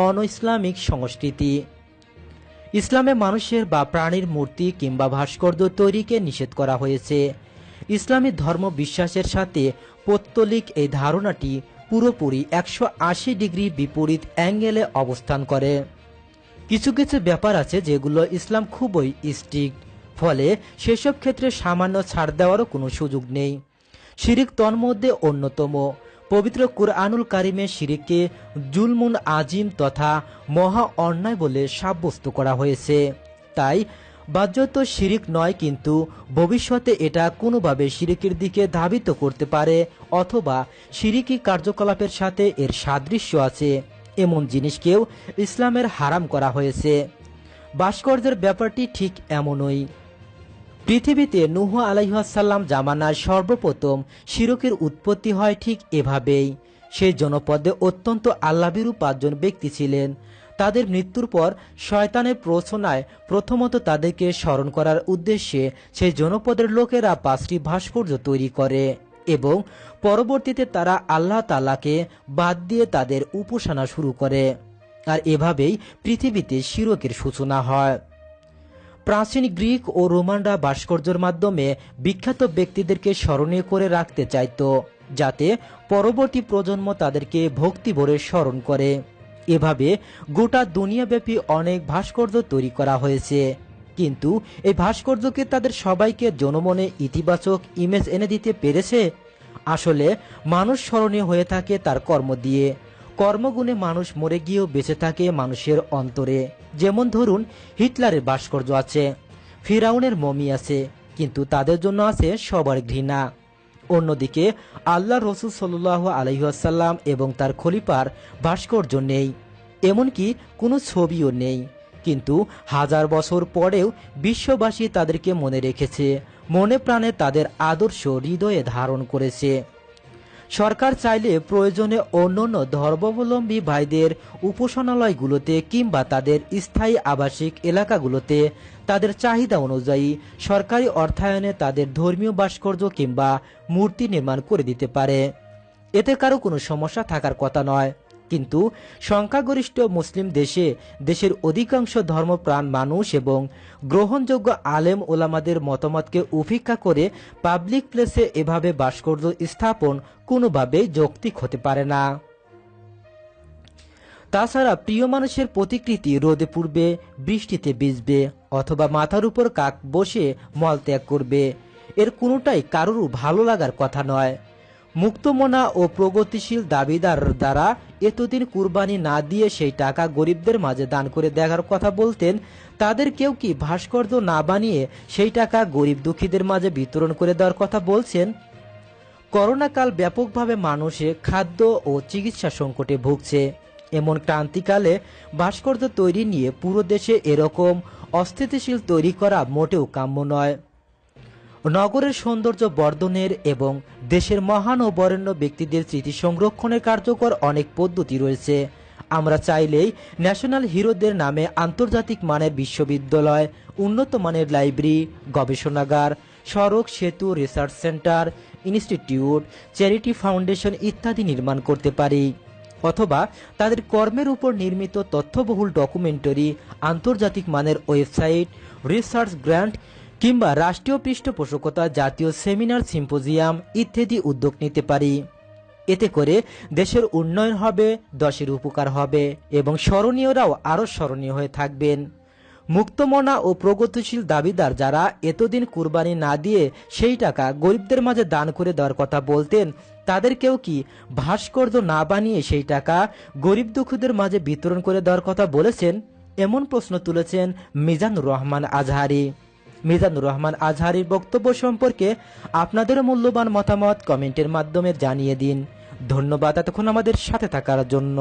On Islamic সংস্কৃতি। ইসলামে মানুষের বা প্রাণীর মূর্তি কিংবা ভাস্কর্য তৈরিকে নিষেধ করা হয়েছে। ইসলামী ধর্ম বিশ্বাসের সাথে পৌত্তলিক এই ধারণাটি পুরোপুরি 180 ডিগ্রি বিপরীত অ্যাঙ্গেলে অবস্থান করে। কিছু কিছু ব্যাপার আছে যেগুলো ইসলাম খুবই স্ট্রিক্ট, ফলে সেসব ক্ষেত্রে সামান্য ছাড় দেওয়ারও কোনো সুযোগ নেই। শিরিক তন্মধ্যে অন্যতম। পবিত্র কুরআনুল কারিমে শিরিককে জুলমুন আজিম তথা মহা অন্যায় বলে সাব্যস্ত করা হয়েছে। তাই বাহ্যত শিরিক নয়, কিন্তু ভবিষ্যতে এটা কোনোভাবে শিরিকের দিকে ধাবিত করতে পারে অথবা শিরিকি কার্যকলাপের সাথে এর সাদৃশ্য আছে এমন জিনিসকেও ইসলামের হারাম করা হয়েছে। ভাস্কর্যের ব্যাপারটি ঠিক এমনই। পৃথিবীতে নূহ আলাইহিসসালাম জামানায় সর্বপ্রথম শিরকের উৎপত্তি হয় ঠিক এভাবেই। সেই জনপদে অত্যন্ত আল্লাহভীরু 5 জন ব্যক্তি ছিলেন। তাদের মৃত্যুর পর শয়তানের প্ররোচনায় প্রথমত তাদেরকে স্মরণ করার উদ্দেশ্যে সেই জনপদের লোকেরা 5টি ভাস্কর্য তৈরি করে এবং পরবর্তীতে তারা আল্লাহ তাআলাকে বাদ দিয়ে তাদের উপাসনা শুরু করে। আর এভাবেই পৃথিবীতে শিরকের সূচনা হয়। প্রাচীন গ্রিক ও রোমানরা ভাস্কর্যের মাধ্যমে বিখ্যাত ব্যক্তিদেরকে স্মরণীয় করে রাখতে চাইত, যাতে পরবর্তী প্রজন্ম তাদেরকে ভক্তি ভরে স্মরণ করে। এভাবে গোটা দুনিয়াব্যাপী অনেক ভাস্কর্য তৈরি করা হয়েছে, কিন্তু এই ভাস্কর্যকে তাদের সবাইকে জনমনে ইতিবাচক ইমেজ এনে দিতে পেরেছে? আসলে মানুষ স্মরণীয় হয়ে থাকে তার কর্ম দিয়ে। কর্মগুণে মানুষ মরে গিয়েও বেঁচে থাকে মানুষের অন্তরে। যেমন ধরুন, হিটলারের ভাস্কর্য আছে, ফিরাউনের মমি আছে, কিন্তু তাদের জন্য আছে সবার ঘৃণা। অন্যদিকে আল্লাহ রসুল সাল্লাল্লাহু আলাইহি ওয়াসাল্লাম এবং তার খলিফার ভাস্কর্য নেই, এমনকি কোনো ছবিও নেই, কিন্তু 1000 বছর পরেও বিশ্ববাসী তাদেরকে মনে রেখেছে, মনে প্রাণে তাদের আদর্শ হৃদয়ে ধারণ করেছে। সরকার চাইলে প্রয়োজনে অন্যান্য ধর্মাবলম্বী ভাইদের উপাসনালয়গুলোতে কিংবা তাদের স্থায়ী আবাসিক এলাকাগুলোতে তাদের চাহিদা অনুযায়ী সরকারি অর্থায়নে তাদের ধর্মীয় ভাস্কর্য কিংবা মূর্তি নির্মাণ করে দিতে পারে। এতে কারো কোনো সমস্যা থাকার কথা নয়, কিন্তু সংখ্যাগরিষ্ঠ মুসলিম দেশের অধিকাংশ ধর্মপ্রাণ মানুষ এবং গ্রহণযোগ্য আলেম ওলামাদের মতামতকে উপেক্ষা করে পাবলিক প্লেসে এভাবে ভাস্কর্য স্থাপন কোনোভাবেই যৌক্তিক হতে পারে না। তাছাড়া প্রিয় মানুষের প্রতিকৃতি রোদে পুড়বে, বৃষ্টিতে ভিজবে অথবা মাথার উপর কাক বসে মলত্যাগ করবে, এর কোনোটাই কারোর ভালো লাগার কথা নয়। মুক্তমনা ও প্রগতিশীল দাবিদার দ্বারা এতদিন কুরবানি না দিয়ে সেই টাকা গরিবদের মাঝে দান করে দেওয়ার কথা বলতেন, তাদের কেউ কি ভাস্কর্য না বানিয়ে সেই টাকা গরিব দুঃখীদের মাঝে বিতরণ করে দেওয়ার কথা বলছেন? করোনাকাল ব্যাপকভাবে মানুষে খাদ্য ও চিকিৎসা সংকটে ভুগছে। এমন ক্রান্তিকালে ভাস্কর্য তৈরি নিয়ে পুরো দেশে এরকম অস্থিতিশীল তৈরি করা মোটেও কাম্য নয়। নগরের সৌন্দর্য বর্ধনের এবং দেশের মহান ও বরেণ্য ব্যক্তিদের স্মৃতি সংরক্ষণের কার্যকর অনেক পদ্ধতি রয়েছে। আমরা চাইলেই ন্যাশনাল হিরোদের নামে আন্তর্জাতিক মানের বিশ্ববিদ্যালয়, উন্নত মানের লাইব্রেরি, গবেষণাগার, সড়ক, সেতু, research centre, institute, charity foundation ইত্যাদি নির্মাণ করতে পারি, অথবা তাদের কর্মের উপর নির্মিত তথ্যবহুল ডকুমেন্টারি, আন্তর্জাতিক মানের ওয়েবসাইট, রিসার্চ গ্র্যান্ট কিংবা রাষ্ট্রীয় পৃষ্ঠপোষকতা জাতীয় সেমিনার, সিম্পোজিয়াম ইত্যাদি উদ্যোগ নিতে পারি। এতে করে দেশের উন্নয়ন হবে, দেশের উপকার হবে এবং স্মরণীয়রাও আরও স্মরণীয় হয়ে থাকবেন। মুক্তমনা ও প্রগতিশীল দাবিদার যারা এতদিন কুরবানি না দিয়ে সেই টাকা গরিবদের মাঝে দান করে দেওয়ার কথা বলতেন, তাদের কেউ কি ভাস্কর্য না বানিয়ে সেই টাকা গরিব দুঃখীদের মাঝে বিতরণ করে দেওয়ার কথা বলেছেন? এমন প্রশ্ন তুলেছেন মিজানুর রহমান আজহারি। মিজানুর রহমান আজহারির বক্তব্য সম্পর্কে আপনাদের মূল্যবান মতামত কমেন্টের মাধ্যমে জানিয়ে দিন। ধন্যবাদ এতক্ষণ আমাদের সাথে থাকার জন্য।